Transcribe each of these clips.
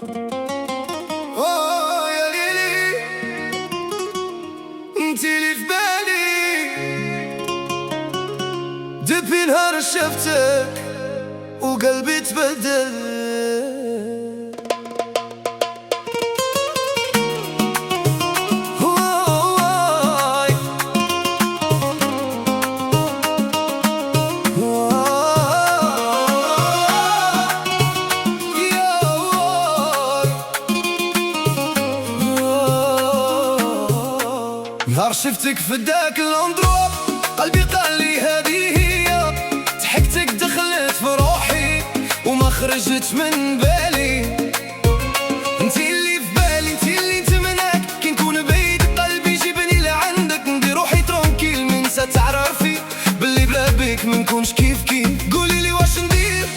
اوه يا ليلي، انتي اللي في بالي. دبي نهار شفتك وقلبي تبدل. نهار شفتك في داك الاندرو قلبي قال لي هذه هي. ضحكتك دخلت في روحي وما خرجت من بالي. انتي اللي في بالي، انتي اللي نتمناك. كي نكون بعيد قلبي يجيبني لعندك. ندير روحي ترونكيل من تعرفي باللي بلا بيك منكونش كيف كيف. قولي لي واش ندير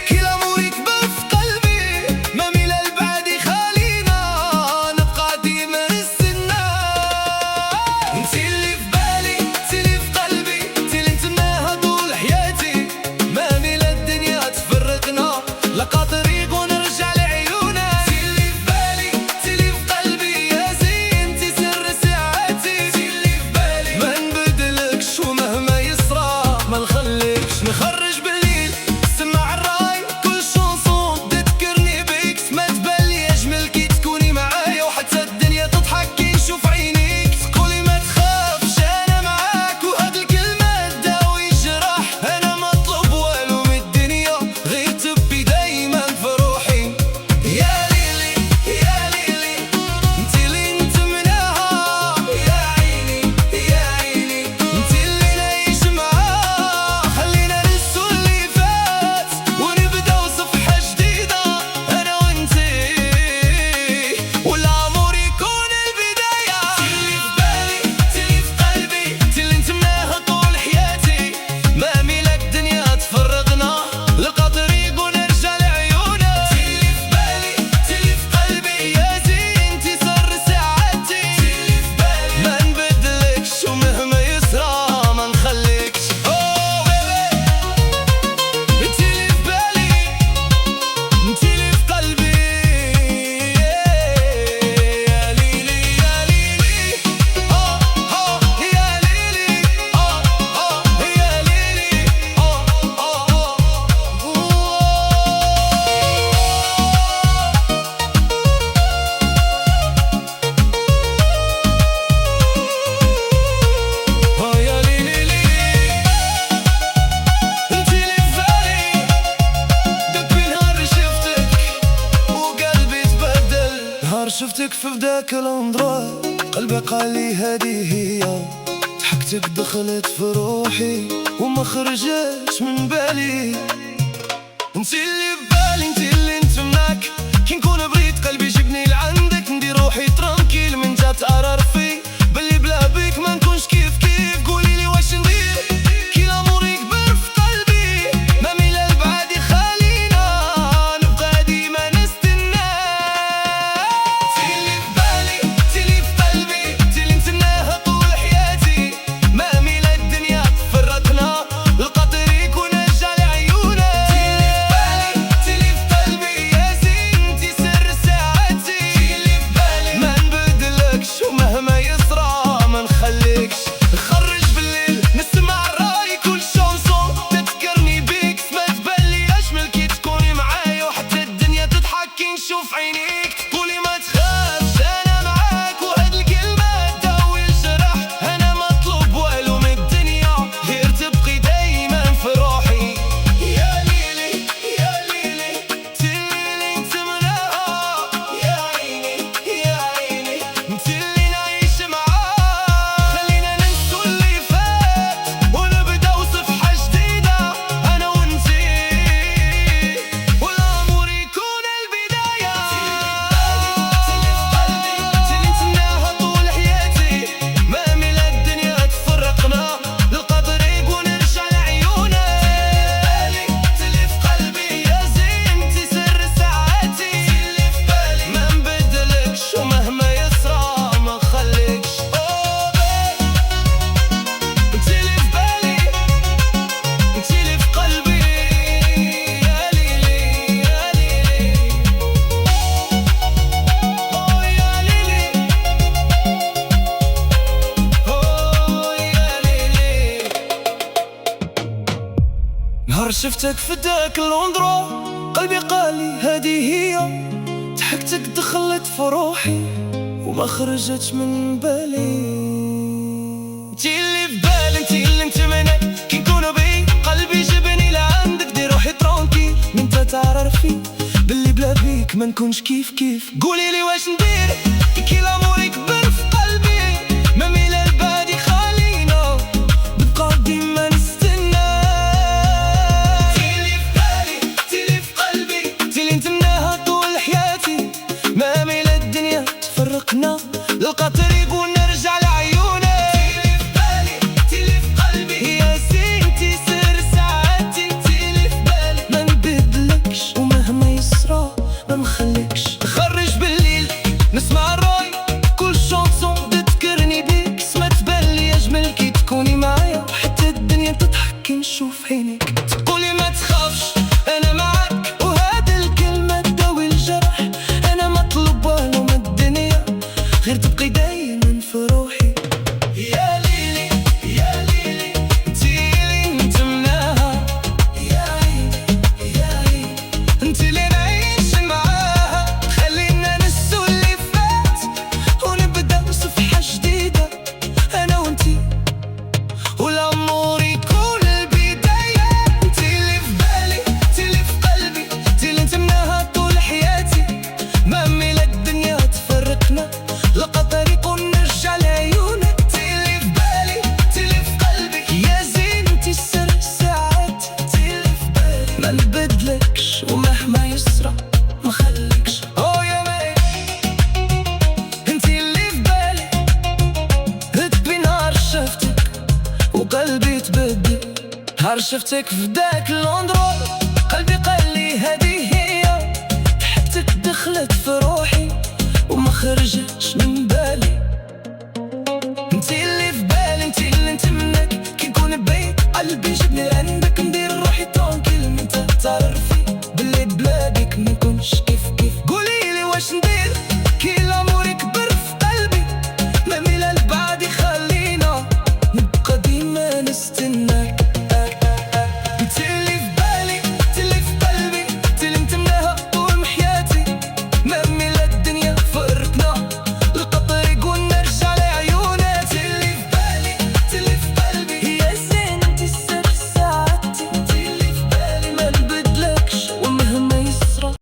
كي لامور يكبر في قلبي. ما ميلا البعد يخلينا نبقى ديما نستنى. انتي اللي في بالي، انتي اللي في قلبي، انتي اللي نتمناها طول حياتي. ما ميلا الدنيا تفرقنا لقى طريق ونرجع لعيونك. انتي اللي في بالي، انتي اللي في قلبي، يا زين انتي سر ساعاتي. انتي اللي في بالي، ما نبدلكش ومهما يصرى ما نخليكش. نخرج بالليل سمع الراي كل شونسون تذكرني بيك. ما تبالي اجمل كي تكوني معايا وحتى الدنيا تضحك كي نشوف عينيك. تقولي ما تخافش انا معاك وهاد الكلمة تداوي الجراح. انا ما نطلب والو من الدنيا غير تبي دايما في روحي. يا ليلي يا ليلي، انتي اللي نتمناها. يا عيني يا عيني، انتي اللي نعيش معاها. خلينا ننسو اللي فات ونبداو صفحة جديدة انا وانتي، والعمر يكون البداية. انتي اللي في بالي، انتي اللي في قلبي، انتي اللي نتمناها طول حياتي. ما ميلك الدنيا تفرقنا لقى طريق ونرجع لعيونك. انتي اللي في بالي، انتي اللي في قلبي، يا زين انتي سر ساعاتي. انتي اللي في بالي، ما نبدلكش ومهما يصرى ما نخليكش. اوه بيبي، انتي اللي في بالي، انتي اللي في قلبي. يا ليلي يا ليلي، يا ليلي، يا ليلي. انتي اللي في بالي، دبي نهار شفتك وقلبي تبدل. نهار شفتك في ذاك الاندرو قلبي قال لي هذه هي. ضحكتك دخلت في روحي وما خرجتش من بالي. انتي اللي في بالي، انتي اللي نتمناك. كي نكون بغيت قلبي يجيبني لعندك. ندير روحي ترانكيل من جات عرفي باللي بلا بيك ما نكونش كيف كيف. قولي لي واش ندير كي لامور يكبر في قلبي. ما ميلا البعد يخلينا نبقى ديما نستنى. انتي اللي في بالي، انتي اللي في قلبي، انتي اللي نتمناها طول حياتي. ما ميلا الدنيا تفرقنا لقى طريق ونرجع لعيونك. انتي اللي في بالي، انتي اللي في قلبي، يا زين انتي سر ساعاتي. انتي اللي في بالي، ما نبدلكش ومهما يصرى ما نخليكش. نخرج بالليل نسمع الراي كل شونسون تذكرني بيك. ما تبالي اجمل كي تكوني معايا وحتى الدنيا تضحك كي نشوف عينيك. تقولي ما تخافش انا معاك وهاد الكلمة تداوي الجرح. انا ما نطلب والو من الدنيا غير تبقي دايما في روحي. يا ليلي يا ليلي، انتي اللي نتمناها. يا عيني يا عيني، انتي اللي نعيش معاها. خلينا ننسو اللي فات ونبداو صفحة جديدة انا وانتي، والامور يكون البداية. انتي اللي في بالي، شفتك في داك اللوندرا، قلبي قالي هادي هي. ضحكتك دخلت في روحي وما خرجتش من بالي. انتي اللي في بالي، انتي اللي نتمنى كي نكونو بي. قلبي جبني لعندك، دي روحي ترونكي. من تعرفي باللي بلا بيك ما نكونش كيف كيف. قولي لي واش ندير كي لامور يكبر في قلبي. ما ميلا البادي خالينا ببقى ديما نستنى. انتي اللي في بالي، انتي اللي في قلبي، انتي اللي نتمناها طول حياتي. ما ميلا الدنيا تفرقنا، نلقى طريق ونرجع لعيونك. انتي اللي في بالي، انتي اللي في قلبي، يا زينتي سر ساعاتي. انتي اللي في بالي، ما نبدلكش ومهما يصرى ما نخليكش. نخرج بالليل نسمع الراي، كل شونسون تذكرني بيك. سما تبان لي اجمل كي تكوني معايا، حتى الدنيا تضحك كي نشوف عينيك. تقولي ما تخافش انا معاك، وهذا الكلمة تداوي الجرح. انا مطلوب والو من الدنيا غير تبقي دايما في روحي. يا ليلي يا ليلي، انتي اللي نتمناها. يا عيني يا عيني، انتي اللي نعيش معاها. خلينا ننسوا اللي فات ونبداو صفحة جديدة، انا وانتي والامور يكون البداية. انتي اللي في بالي، انتي اللي في قلبي، انتي اللي نتمناها طول حياتي. ما ميلا الدنيا تفرقنا، لقى طريق ونرجع لعيونك. انتي اللي في بالي، انتي اللي في قلبي، يا زينتي السر ساعات. انتي اللي في بالي، ما نبدلكش ومهما يسرى ما خليكش. يا ماي، انتي اللي في بالي، ركبي نهار شفتك وقلبي تبدل. نهار شفتك في داك اللوندرا،